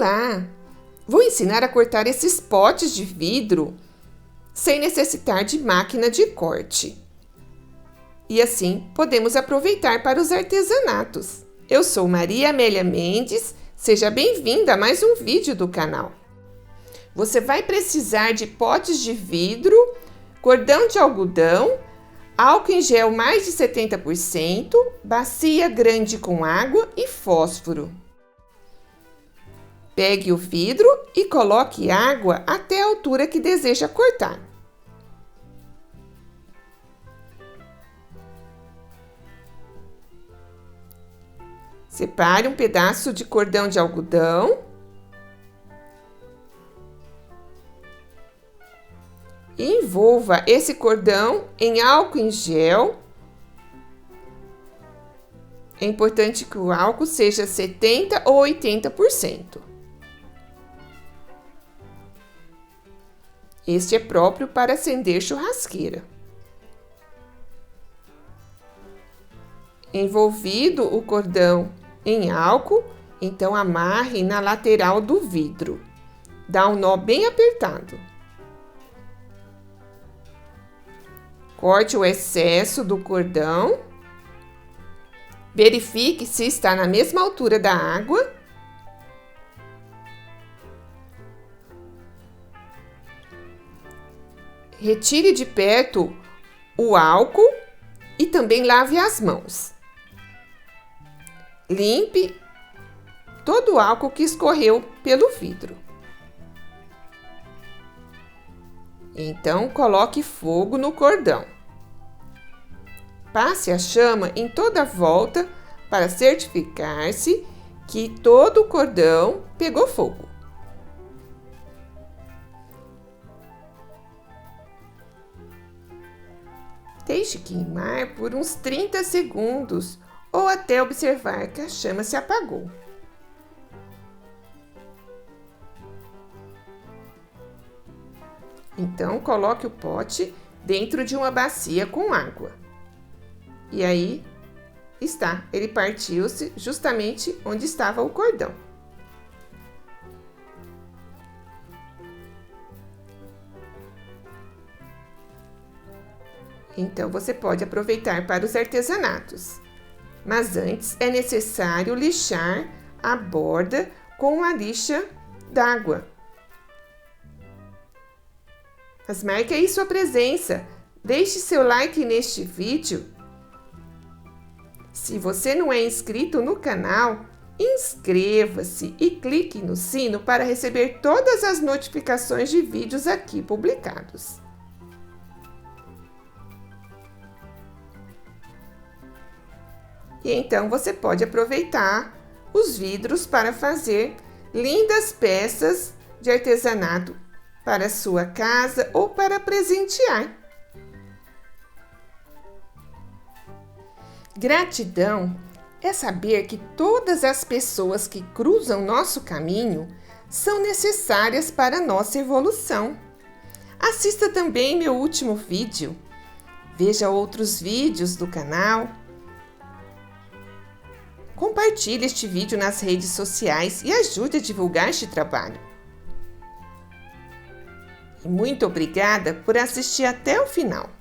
Olá! Vou ensinar a cortar esses potes de vidro sem necessitar de máquina de corte. E assim podemos aproveitar para os artesanatos. Eu sou Maria Amélia Mendes, seja bem-vinda a mais um vídeo do canal. Você vai precisar de potes de vidro, cordão de algodão, álcool em gel mais de 70%, bacia grande com água e fósforo. Pegue o vidro e coloque água até a altura que deseja cortar. Separe um pedaço de cordão de algodão e envolva esse cordão em álcool em gel. É importante que o álcool seja 70% ou 80%. Este é próprio para acender churrasqueira. Envolvido o cordão em álcool, então amarre na lateral do vidro. Dá um nó bem apertado. Corte o excesso do cordão. Verifique se está na mesma altura da água. Retire de perto o álcool e também lave as mãos. Limpe todo o álcool que escorreu pelo vidro. Então, coloque fogo no cordão. Passe a chama em toda a volta para certificar-se que todo o cordão pegou fogo. Deixe queimar por uns 30 segundos ou até observar que a chama se apagou. Então, coloque o pote dentro de uma bacia com água. E aí está, ele partiu-se justamente onde estava o cordão. Então, você pode aproveitar para os artesanatos. Mas antes é necessário lixar a borda com uma lixa d'água. Mas marque aí sua presença. Deixe seu like neste vídeo. Se você não é inscrito no canal, inscreva-se e clique no sino para receber todas as notificações de vídeos aqui publicados. E então você pode aproveitar os vidros para fazer lindas peças de artesanato para sua casa ou para presentear. Gratidão é saber que todas as pessoas que cruzam nosso caminho são necessárias para nossa evolução. Assista também meu último vídeo. Veja outros vídeos do canal. Compartilhe este vídeo nas redes sociais e ajude a divulgar este trabalho. E muito obrigada por assistir até o final.